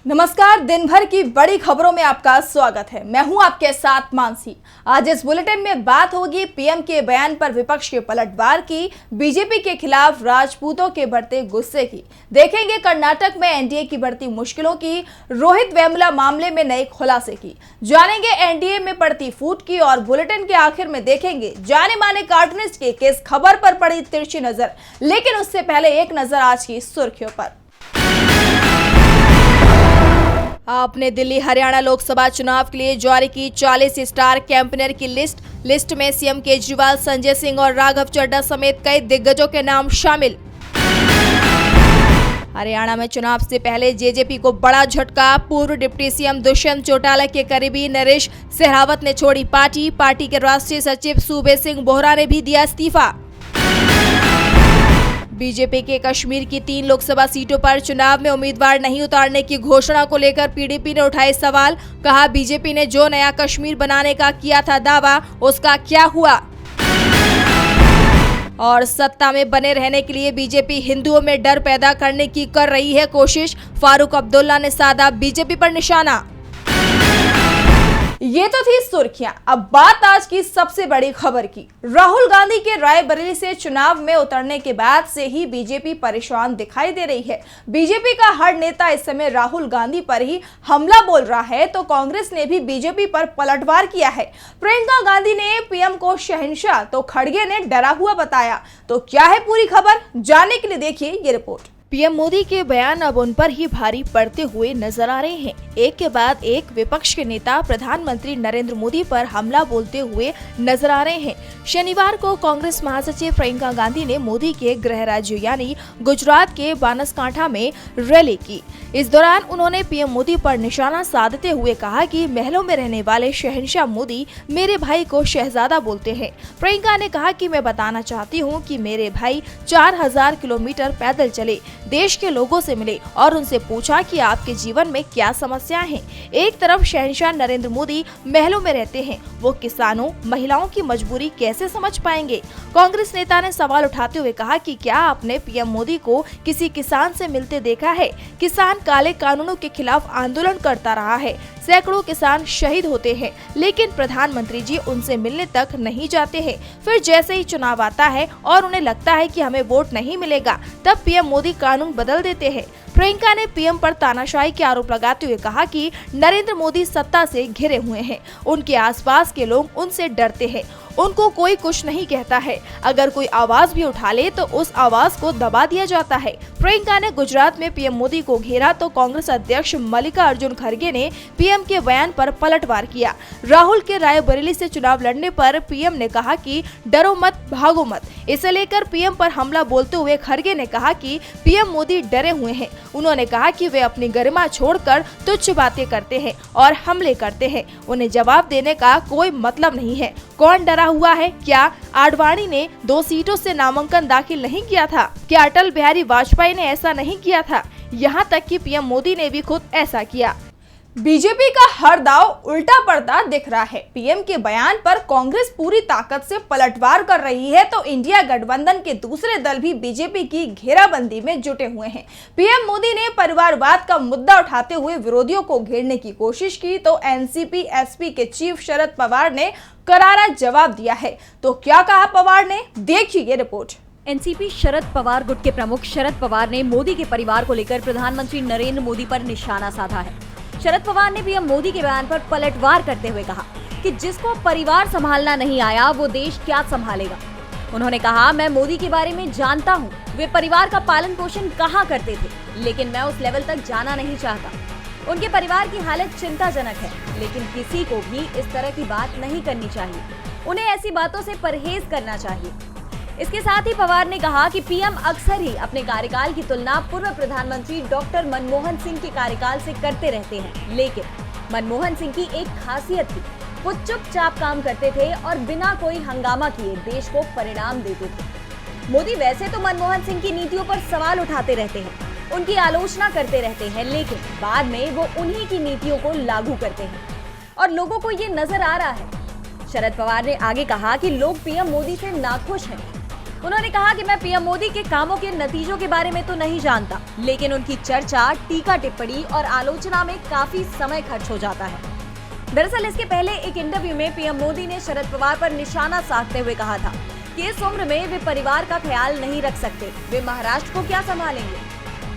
नमस्कार। दिन भर की बड़ी खबरों में आपका स्वागत है। मैं हूं आपके साथ मानसी। आज इस बुलेटिन में बात होगी पीएम के बयान पर विपक्ष के पलटवार की, बीजेपी के खिलाफ राजपूतों के बढ़ते गुस्से की, देखेंगे कर्नाटक में एनडीए की बढ़ती मुश्किलों की, रोहित वेमुला मामले में नए खुलासे की, जानेंगे एनडीए में पड़ती फूट की और बुलेटिन के आखिर में देखेंगे जाने माने कार्टूनिस्ट के किस खबर पर पड़ी तिरछी नजर। लेकिन उससे पहले एक नजर आज की सुर्खियों पर। आपने दिल्ली हरियाणा लोकसभा चुनाव के लिए जारी की 40 स्टार कैंपेनर की लिस्ट में सीएम केजरीवाल, संजय सिंह और राघव चड्ढा समेत कई दिग्गजों के नाम शामिल। हरियाणा में चुनाव से पहले जेजेपी को बड़ा झटका। पूर्व डिप्टी सीएम दुष्यंत चौटाला के करीबी नरेश सहरावत ने छोड़ी पार्टी के राष्ट्रीय सचिव सूबे सिंह बोहरा ने भी दिया इस्तीफा। बीजेपी के कश्मीर की 3 लोकसभा सीटों पर चुनाव में उम्मीदवार नहीं उतारने की घोषणा को लेकर पीडीपी ने उठाए सवाल। कहा, बीजेपी ने जो नया कश्मीर बनाने का किया था दावा, उसका क्या हुआ। और सत्ता में बने रहने के लिए बीजेपी हिंदुओं में डर पैदा करने की कर रही है कोशिश। फारूक अब्दुल्ला ने साधा बीजेपी पर निशाना। ये तो थी सुर्खियां। अब बात आज की सबसे बड़ी खबर की। राहुल गांधी के रायबरेली से चुनाव में उतरने के बाद से ही बीजेपी परेशान दिखाई दे रही है। बीजेपी का हर नेता इस समय राहुल गांधी पर ही हमला बोल रहा है, तो कांग्रेस ने भी बीजेपी पर पलटवार किया है। प्रियंका गांधी ने पीएम को शहंशाह तो खड़गे ने डरा हुआ बताया। तो क्या है पूरी खबर, जानने के लिए देखिए ये रिपोर्ट। पीएम मोदी के बयान अब उन पर ही भारी पड़ते हुए नजर आ रहे हैं। एक के बाद एक विपक्ष के नेता प्रधानमंत्री नरेंद्र मोदी पर हमला बोलते हुए नजर आ रहे हैं। शनिवार को कांग्रेस महासचिव प्रियंका गांधी ने मोदी के गृह राज्य यानी गुजरात के बनासकांठा में रैली की। इस दौरान उन्होंने पीएम मोदी पर निशाना साधते हुए कहा कि महलों में रहने वाले शहंशाह मोदी मेरे भाई को शहजादा बोलते हैं। प्रियंका ने कहा कि मैं बताना चाहती हूं कि मेरे भाई 4000 किलोमीटर पैदल चले, देश के लोगों से मिले और उनसे पूछा कि आपके जीवन में क्या समस्याएं हैं। एक तरफ शहंशाह नरेंद्र मोदी महलों में रहते हैं, वो किसानों महिलाओं की मजबूरी कैसे समझ पाएंगे। कांग्रेस नेता ने सवाल उठाते हुए कहा कि क्या आपने पीएम मोदी को किसी किसान से मिलते देखा है। किसान काले कानूनों के खिलाफ आंदोलन करता रहा है, सैकड़ों किसान शहीद होते हैं, लेकिन प्रधानमंत्री जी उनसे मिलने तक नहीं जाते हैं। फिर जैसे ही चुनाव आता है और उन्हें लगता है कि हमें वोट नहीं मिलेगा, तब पीएम मोदी कानून बदल देते हैं। प्रियंका ने पीएम पर तानाशाही के आरोप लगाते हुए कहा कि नरेंद्र मोदी सत्ता से घिरे हुए हैं, उनके आसपास के लोग उनसे डरते हैं, उनको कोई कुछ नहीं कहता है। अगर कोई आवाज भी उठा ले तो उस आवाज को दबा दिया जाता है। प्रियंका ने गुजरात में पीएम मोदी को घेरा तो कांग्रेस अध्यक्ष मल्लिकार्जुन खड़गे ने पीएम के बयान पर पलटवार किया। राहुल के रायबरेली से चुनाव लड़ने पर पीएम ने कहा कि डरो मत, भागो मत। इसे लेकर पीएम पर हमला बोलते हुए खड़गे ने कहा कि पीएम मोदी डरे हुए हैं। उन्होंने कहा कि वे अपनी गरिमा छोड़कर तुच्छ बातें करते हैं और हमले करते हैं, उन्हें जवाब देने का कोई मतलब नहीं है। कौन डरा हुआ है? क्या आडवाणी ने 2 सीटों से नामांकन दाखिल नहीं किया था? क्या अटल बिहारी वाजपेयी ने ऐसा नहीं किया था? यहाँ तक कि पीएम मोदी ने भी खुद ऐसा किया। बीजेपी का हर दाव उल्टा पड़ता दिख रहा है। पीएम के बयान पर कांग्रेस पूरी ताकत से पलटवार कर रही है, तो इंडिया गठबंधन के दूसरे दल भी बीजेपी की घेराबंदी में जुटे हुए हैं। पीएम मोदी ने परिवारवाद का मुद्दा उठाते हुए विरोधियों को घेरने की कोशिश की, तो एनसीपी एसपी के चीफ शरद पवार ने करारा जवाब दिया है। तो क्या कहा पवार ने, देखिए ये रिपोर्ट। एनसीपी शरद पवार गुट के प्रमुख शरद पवार ने मोदी के परिवार को लेकर प्रधानमंत्री नरेंद्र मोदी पर निशाना साधा है। शरद पवार ने पीएम मोदी के बयान पर पलटवार करते हुए कहा कि जिसको परिवार संभालना नहीं आया वो देश क्या संभालेगा। उन्होंने कहा, मैं मोदी के बारे में जानता हूँ, वे परिवार का पालन पोषण कहाँ करते थे, लेकिन मैं उस लेवल तक जाना नहीं चाहता। उनके परिवार की हालत चिंताजनक है, लेकिन किसी को भी इस तरह की बात नहीं करनी चाहिए। उन्हें ऐसी बातों से परहेज करना चाहिए। इसके साथ ही पवार ने कहा कि पीएम अक्सर ही अपने कार्यकाल की तुलना पूर्व प्रधानमंत्री डॉक्टर मनमोहन सिंह के कार्यकाल से करते रहते हैं, लेकिन मनमोहन सिंह की एक खासियत थी, वो चुपचाप काम करते थे और बिना कोई हंगामा किए देश को परिणाम देते थे। मोदी वैसे तो मनमोहन सिंह की नीतियों पर सवाल उठाते रहते हैं, उनकी आलोचना करते रहते हैं, लेकिन बाद में वो उन्हीं की नीतियों को लागू करते हैं और लोगों को ये नजर आ रहा है। शरद पवार ने आगे कहा कि लोग पीएम मोदी से नाखुश हैं। उन्होंने कहा कि मैं पीएम मोदी के कामों के नतीजों के बारे में तो नहीं जानता, लेकिन उनकी चर्चा, टीका टिप्पणी और आलोचना में काफी समय खर्च हो जाता है। दरअसल इसके पहले एक इंटरव्यू में पीएम मोदी ने शरद पवार पर निशाना साधते हुए कहा था कि इस उम्र में वे परिवार का ख्याल नहीं रख सकते, वे महाराष्ट्र को क्या संभालेंगे,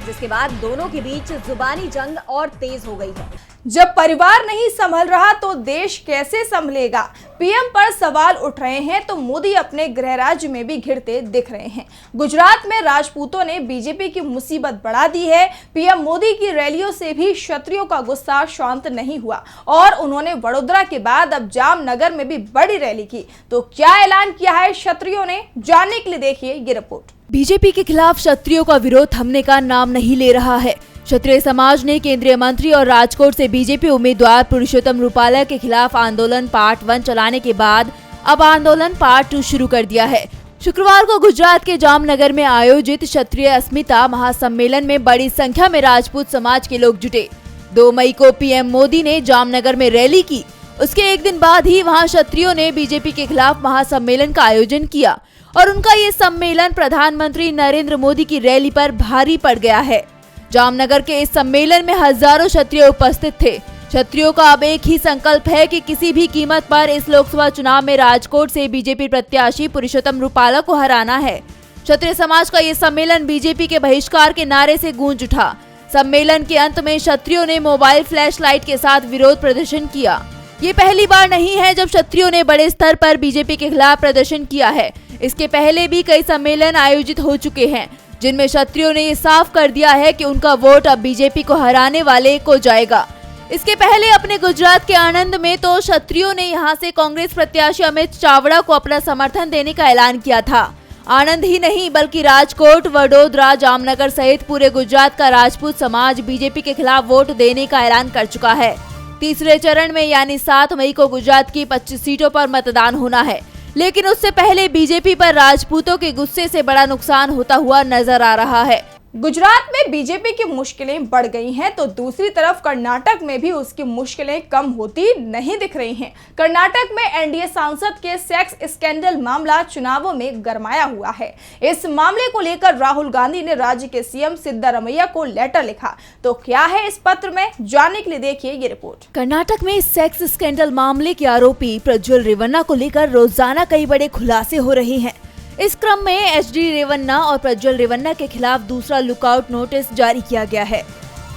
जिसके बाद दोनों के बीच जुबानी जंग और तेज हो गई है। जब परिवार नहीं संभल रहा तो देश कैसे संभलेगा? पीएम पर सवाल उठ रहे हैं तो मोदी अपने गृह राज्य में भी घिरते दिख रहे हैं। गुजरात में राजपूतों ने बीजेपी की मुसीबत बढ़ा दी है। पीएम मोदी की रैलियों से भी क्षत्रियों का गुस्सा शांत नहीं हुआ और उन्होंने वडोदरा के बाद अब जामनगर में भी बड़ी रैली की। तो क्या ऐलान किया है क्षत्रियों ने? जानने के लिए देखिए ये रिपोर्ट। बीजेपी के खिलाफ क्षत्रियों का विरोध थमने का नाम नहीं ले रहा है। क्षत्रिय समाज ने केंद्रीय मंत्री और राजकोट से बीजेपी उम्मीदवार पुरुषोत्तम रूपाला के खिलाफ आंदोलन पार्ट 1 चलाने के बाद अब आंदोलन पार्ट 2 शुरू कर दिया है। शुक्रवार को गुजरात के जामनगर में आयोजित क्षत्रिय अस्मिता महासम्मेलन में बड़ी संख्या में राजपूत समाज के लोग जुटे। 2 मई को पीएम मोदी ने जामनगर में रैली की। उसके एक दिन बाद ही वहां क्षत्रियों ने बीजेपी के खिलाफ महासम्मेलन का आयोजन किया और उनका ये सम्मेलन प्रधानमंत्री नरेंद्र मोदी की रैली पर भारी पड़ गया है। जामनगर के इस सम्मेलन में हजारों क्षत्रिय उपस्थित थे। क्षत्रियों का अब एक ही संकल्प है कि किसी भी कीमत पर इस लोकसभा चुनाव में राजकोट से बीजेपी प्रत्याशी पुरुषोत्तम रूपाला को हराना है। क्षत्रिय समाज का ये सम्मेलन बीजेपी के बहिष्कार के नारे से गूंज उठा। सम्मेलन के अंत में क्षत्रियों ने मोबाइल फ्लैश लाइट के साथ विरोध प्रदर्शन किया। ये पहली बार नहीं है जब क्षत्रियों ने बड़े स्तर पर बीजेपी के खिलाफ प्रदर्शन किया है। इसके पहले भी कई सम्मेलन आयोजित हो चुके हैं जिनमें क्षत्रियों ने ये साफ कर दिया है कि उनका वोट अब बीजेपी को हराने वाले को जाएगा। इसके पहले अपने गुजरात के आनंद में तो क्षत्रियों ने यहां से कांग्रेस प्रत्याशी अमित चावड़ा को अपना समर्थन देने का ऐलान किया था। आनंद ही नहीं बल्कि राजकोट, वडोदरा, जामनगर सहित पूरे गुजरात का राजपूत समाज बीजेपी के खिलाफ वोट देने का ऐलान कर चुका है। तीसरे चरण में यानी 7 मई को गुजरात की 25 सीटों पर मतदान होना है, लेकिन उससे पहले बीजेपी पर राजपूतों के गुस्से से बड़ा नुकसान होता हुआ नजर आ रहा है। गुजरात में बीजेपी की मुश्किलें बढ़ गई हैं तो दूसरी तरफ कर्नाटक में भी उसकी मुश्किलें कम होती नहीं दिख रही हैं। कर्नाटक में एनडीए सांसद के सेक्स स्कैंडल मामला चुनावों में गरमाया हुआ है। इस मामले को लेकर राहुल गांधी ने राज्य के सीएम सिद्धरामैया को लेटर लिखा। तो क्या है इस पत्र में? जानने के लिए देखिए ये रिपोर्ट। कर्नाटक में सेक्स स्कैंडल मामले के आरोपी प्रज्वल रेवन्ना को लेकर रोजाना कई बड़े खुलासे हो रहे हैं। इस क्रम में एचडी रेवन्ना और प्रज्वल रेवन्ना के खिलाफ दूसरा लुकआउट नोटिस जारी किया गया है।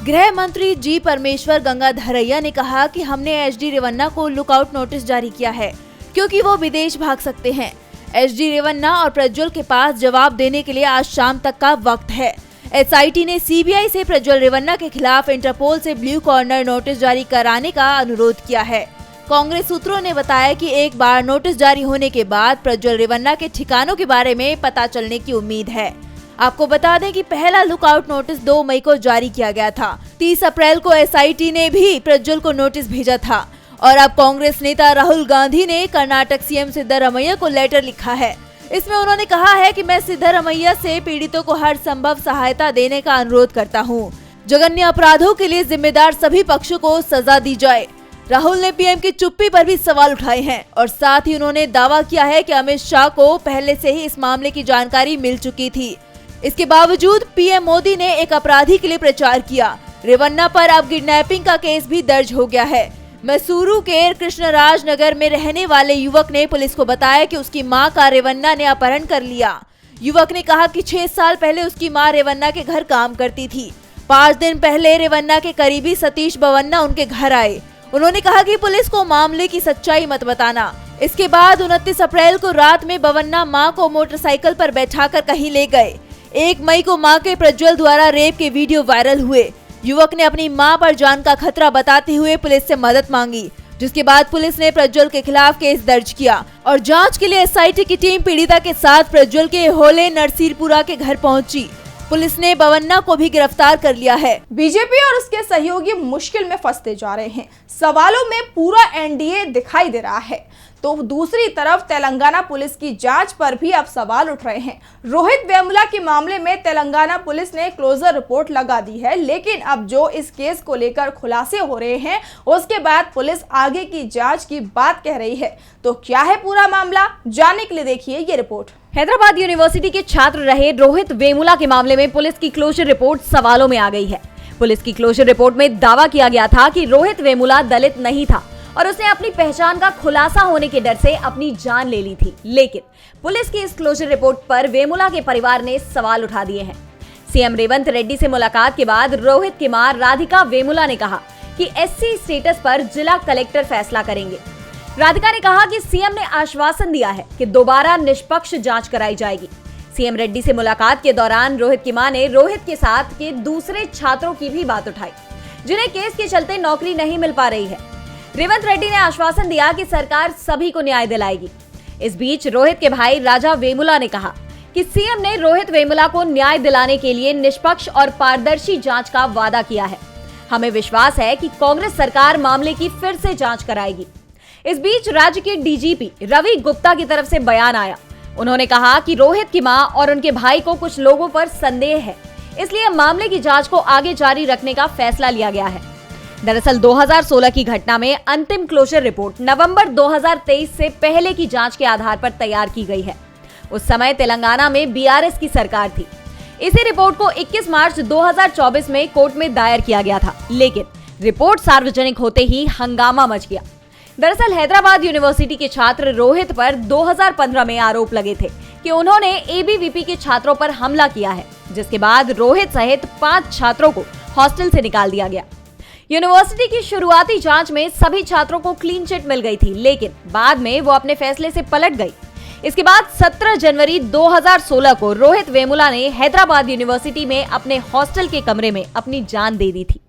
गृह मंत्री जी परमेश्वर गंगाधरैया ने कहा कि हमने एचडी रेवन्ना को लुकआउट नोटिस जारी किया है क्योंकि वो विदेश भाग सकते हैं। एचडी रेवन्ना और प्रज्वल के पास जवाब देने के लिए आज शाम तक का वक्त है। एसआईटी ने सीबीआई से प्रज्वल रेवन्ना के खिलाफ इंटरपोल से ब्लू कॉर्नर नोटिस जारी कराने का अनुरोध किया है। कांग्रेस सूत्रों ने बताया कि एक बार नोटिस जारी होने के बाद प्रज्वल रेवन्ना के ठिकानों के बारे में पता चलने की उम्मीद है। आपको बता दें कि पहला लुकआउट नोटिस 2 मई को जारी किया गया था। 30 अप्रैल को एसआईटी ने भी प्रज्वल को नोटिस भेजा था और अब कांग्रेस नेता राहुल गांधी ने कर्नाटक सीएम सिद्धरामैया को लेटर लिखा है। इसमें उन्होंने कहा है कि मैं सिद्धरामैया से पीड़ितों को हर संभव सहायता देने का अनुरोध करता हूँ। जघन्य अपराधों के लिए जिम्मेदार सभी पक्षों को सजा दी जाए। राहुल ने पीएम की चुप्पी पर भी सवाल उठाए हैं और साथ ही उन्होंने दावा किया है कि अमित शाह को पहले से ही इस मामले की जानकारी मिल चुकी थी। इसके बावजूद पीएम मोदी ने एक अपराधी के लिए प्रचार किया। रेवन्ना पर अब किडनैपिंग का केस भी दर्ज हो गया है। मैसूरू के कृष्णराज नगर में रहने वाले युवक ने पुलिस को बताया कि उसकी मां का रेवन्ना ने अपहरण कर लिया। युवक ने कहा कि 6 साल पहले उसकी मां रेवन्ना के घर काम करती थी। 5 दिन पहले रेवन्ना के करीबी सतीश बवन्ना उनके घर आए। उन्होंने कहा कि पुलिस को मामले की सच्चाई मत बताना। इसके बाद 29 अप्रैल को रात में बवन्ना मां को मोटरसाइकिल पर बैठाकर कहीं ले गए। 1 मई को मां के प्रज्वल द्वारा रेप के वीडियो वायरल हुए। युवक ने अपनी मां पर जान का खतरा बताते हुए पुलिस से मदद मांगी, जिसके बाद पुलिस ने प्रज्वल के खिलाफ केस दर्ज किया और जांच के लिए एसआईटी की टीम पीड़िता के साथ प्रज्वल के होले नरसीरपुरा के घर पहुंची। पुलिस ने बवन्ना को भी गिरफ्तार कर लिया है। बीजेपी और उसके सहयोगी मुश्किल में फंसते जा रहे हैं। सवालों में पूरा एनडीए दिखाई दे रहा है तो दूसरी तरफ तेलंगाना पुलिस की जांच पर भी अब सवाल उठ रहे हैं। रोहित वेमुला के मामले में तेलंगाना पुलिस ने क्लोजर रिपोर्ट लगा दी है, लेकिन अब जो इस केस को लेकर खुलासे हो रहे हैं उसके बाद पुलिस आगे की जांच की बात कह रही है। तो क्या है पूरा मामला? जानने के लिए देखिए ये रिपोर्ट। हैदराबाद यूनिवर्सिटी के छात्र रहे रोहित वेमुला के मामले में पुलिस की क्लोजर रिपोर्ट सवालों में आ गई है। पुलिस की क्लोजर रिपोर्ट में दावा किया गया था कि रोहित वेमुला दलित नहीं था और उसने अपनी पहचान का खुलासा होने के डर से अपनी जान ले ली थी। लेकिन पुलिस की इस क्लोजर रिपोर्ट पर वेमुला के परिवार ने सवाल उठा दिए हैं। सीएम रेवंत रेड्डी से मुलाकात के बाद रोहित की मां राधिका वेमुला ने कहा कि एससी स्टेटस पर जिला कलेक्टर फैसला करेंगे। राधिका ने कहा कि सीएम ने आश्वासन दिया है कि दोबारा निष्पक्ष जांच कराई जाएगी। सीएम रेड्डी से मुलाकात के दौरान रोहित की मां ने रोहित के साथ के दूसरे छात्रों की भी बात उठाई, जिन्हें केस के चलते नौकरी नहीं मिल पा रही है। रेवंत रेड्डी ने आश्वासन दिया कि सरकार सभी को न्याय दिलाएगी। इस बीच रोहित के भाई राजा वेमुला ने कहा कि सीएम ने रोहित वेमुला को न्याय दिलाने के लिए निष्पक्ष और पारदर्शी जांच का वादा किया है। हमें विश्वास है कि कांग्रेस सरकार मामले की फिर से जांच कराएगी। इस बीच राज्य के डीजीपी रवि गुप्ता की तरफ से बयान आया। उन्होंने कहा कि रोहित की मां और उनके भाई को कुछ लोगों पर संदेह है, इसलिए मामले की जांच को आगे जारी रखने का फैसला लिया गया है। दरअसल 2016 की घटना में अंतिम क्लोजर रिपोर्ट नवंबर 2023 से पहले की जांच के आधार पर तैयार की गई है। उस समय तेलंगाना में बीआरएस की सरकार थी। इसी रिपोर्ट को 21 मार्च 2024 में कोर्ट में दायर किया गया था, लेकिन रिपोर्ट सार्वजनिक होते ही हंगामा मच गया। दरअसल हैदराबाद यूनिवर्सिटी के छात्र रोहित पर 2015 में आरोप लगे थे कि उन्होंने एबीवीपी के छात्रों पर हमला किया है, जिसके बाद रोहित सहित 5 छात्रों को हॉस्टल से निकाल दिया गया। यूनिवर्सिटी की शुरुआती जांच में सभी छात्रों को क्लीन चिट मिल गई थी, लेकिन बाद में वो अपने फैसले से पलट गई। इसके बाद 17 जनवरी 2016 को रोहित वेमुला ने हैदराबाद यूनिवर्सिटी में अपने हॉस्टल के कमरे में अपनी जान दे दी थी।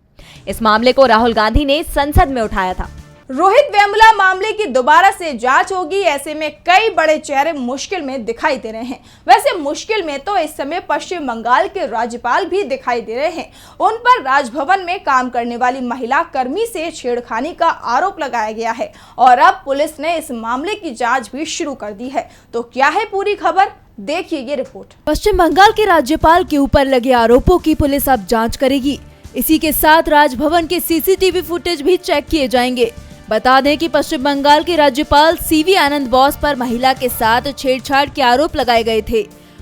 इस मामले को राहुल गांधी ने संसद में उठाया था। रोहित वेमुला मामले की दोबारा से जांच होगी, ऐसे में कई बड़े चेहरे मुश्किल में दिखाई दे रहे हैं। वैसे मुश्किल में तो इस समय पश्चिम बंगाल के राज्यपाल भी दिखाई दे रहे हैं। उन पर राजभवन में काम करने वाली महिला कर्मी से छेड़खानी का आरोप लगाया गया है और अब पुलिस ने इस मामले की जांच भी शुरू कर दी है। तो क्या है पूरी खबर, देखिए ये रिपोर्ट। पश्चिम बंगाल के राज्यपाल के ऊपर लगे आरोपों की पुलिस अब जांच करेगी। इसी के साथ राजभवन के सीसीटीवी फुटेज भी चेक किए जाएंगे। बता दें कि पश्चिम बंगाल के राज्यपाल सीवी आनंद बोस पर महिला के साथ छेड़छाड़ के आरोप लगाए गए थे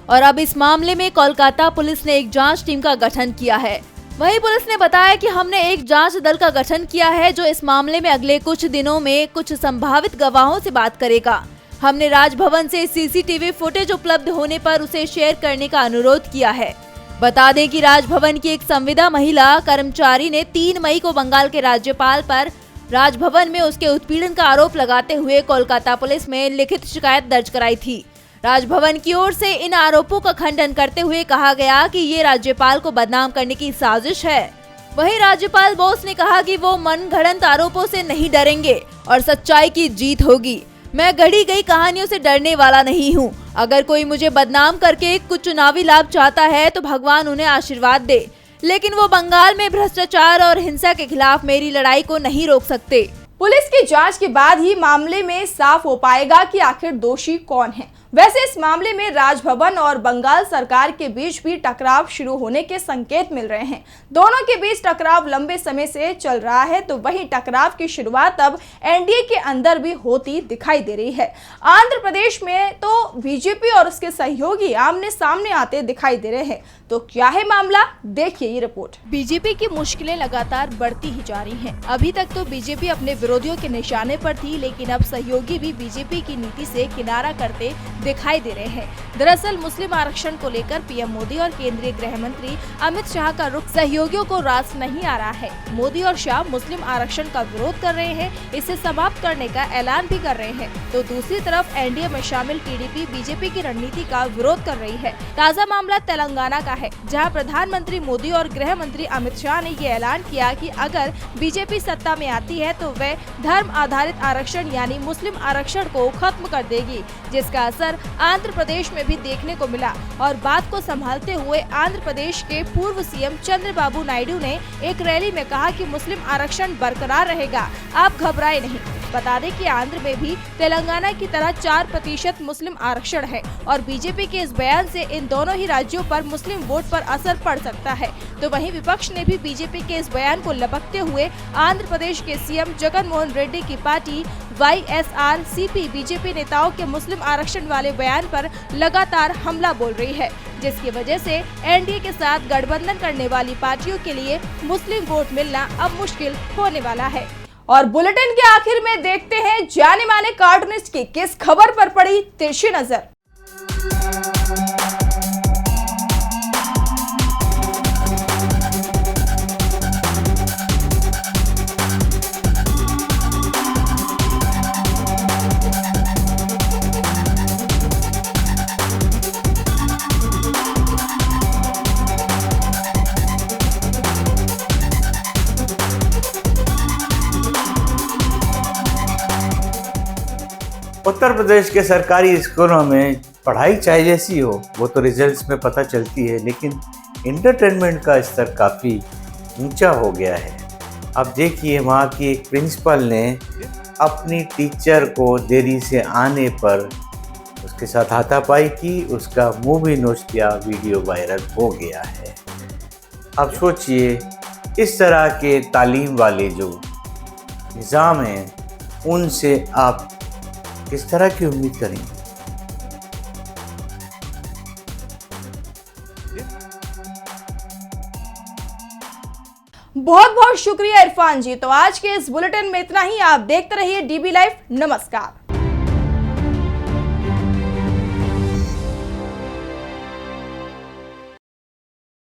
और अब इस मामले में कोलकाता पुलिस ने एक जांच टीम का गठन किया है। वहीं पुलिस ने बताया कि हमने एक जांच दल का गठन किया है जो इस मामले में अगले कुछ दिनों में कुछ संभावित गवाहों से बात करेगा। हमने राजभवन से सीसीटीवी फुटेज उपलब्ध होने पर उसे शेयर करने का अनुरोध किया है। बता दें कि राजभवन की एक संविदा महिला कर्मचारी ने 3 मई को बंगाल के राज्यपाल पर राजभवन में उसके उत्पीड़न का आरोप लगाते हुए कोलकाता पुलिस में लिखित शिकायत दर्ज कराई थी। राजभवन की ओर से इन आरोपों का खंडन करते हुए कहा गया कि ये राज्यपाल को बदनाम करने की साजिश है। वहीं राज्यपाल बोस ने कहा कि वो मनगढ़ंत आरोपों से नहीं डरेंगे और सच्चाई की जीत होगी। मैं गढ़ी गई कहानियों से डरने वाला नहीं हूँ। अगर कोई मुझे बदनाम करके कुछ चुनावी लाभ चाहता है तो भगवान उन्हें आशीर्वाद दे, लेकिन वो बंगाल में भ्रष्टाचार और हिंसा के खिलाफ मेरी लड़ाई को नहीं रोक सकते। पुलिस की जांच के बाद ही मामले में साफ हो पाएगा कि आखिर दोषी कौन है। वैसे इस मामले में राजभवन और बंगाल सरकार के बीच भी टकराव शुरू होने के संकेत मिल रहे हैं। दोनों के बीच टकराव लंबे समय से चल रहा है, तो वहीं टकराव की शुरुआत अब एनडीए के अंदर भी होती दिखाई दे रही है। आंध्र प्रदेश में तो बीजेपी और उसके सहयोगी आमने सामने आते दिखाई दे रहे हैं। तो क्या है मामला, देखिए ये रिपोर्ट। बीजेपी की मुश्किलें लगातार बढ़ती ही जा रही हैं। अभी तक तो बीजेपी अपने विरोधियों के निशाने पर थी, लेकिन अब सहयोगी भी बीजेपी की नीति से किनारा करते दिखाई दे रहे हैं। दरअसल मुस्लिम आरक्षण को लेकर पीएम मोदी और केंद्रीय गृह मंत्री अमित शाह का रुख सहयोगियों को रास नहीं आ रहा है। मोदी और शाह मुस्लिम आरक्षण का विरोध कर रहे हैं, इसे समाप्त करने का ऐलान भी कर रहे हैं। तो दूसरी तरफ एनडीए में शामिल टीडीपी बीजेपी की रणनीति का विरोध कर रही है। ताज़ा मामला तेलंगाना का है, जहां प्रधानमंत्री मोदी और गृह मंत्री अमित शाह ने ये ऐलान किया कि अगर बीजेपी सत्ता में आती है तो वह धर्म आधारित आरक्षण यानी मुस्लिम आरक्षण को खत्म कर देगी, जिसका असर आंध्र प्रदेश में भी देखने को मिला। और बात को संभालते हुए आंध्र प्रदेश के पूर्व सीएम चंद्रबाबू नायडू ने एक रैली में कहा कि मुस्लिम आरक्षण बरकरार रहेगा, आप घबराए नहीं। बता दें कि आंध्र में भी तेलंगाना की तरह 4% मुस्लिम आरक्षण है और बीजेपी के इस बयान से इन दोनों ही राज्यों पर मुस्लिम वोट पर असर पड़ सकता है। तो वहीं विपक्ष ने भी बीजेपी के इस बयान को लपकते हुए आंध्र प्रदेश के सीएम जगन मोहन रेड्डी की पार्टी YSRCP बीजेपी नेताओं के मुस्लिम आरक्षण वाले बयान पर लगातार हमला बोल रही है, जिसकी वजह से एनडीए के साथ गठबंधन करने वाली पार्टियों के लिए मुस्लिम वोट मिलना अब मुश्किल होने वाला है। और बुलेटिन के आखिर में देखते हैं जाने माने कार्टूनिस्ट की किस खबर पर पड़ी तिरछी नजर। उत्तर प्रदेश के सरकारी स्कूलों में पढ़ाई चाहे जैसी हो वो तो रिजल्ट्स में पता चलती है, लेकिन इंटरटेनमेंट का स्तर काफ़ी ऊंचा हो गया है। अब देखिए, वहाँ की एक प्रिंसिपल ने अपनी टीचर को देरी से आने पर उसके साथ हाथापाई की, उसका मुंह भी नोच दिया, वीडियो वायरल हो गया है। अब सोचिए, इस तरह के तालीम वाले जो निज़ाम हैं उनसे आप किस तरह की उम्मीद करेंगे। बहुत बहुत शुक्रिया इरफान जी। तो आज के इस बुलेटिन में इतना ही। आप देखते रहिए DB लाइव। नमस्कार।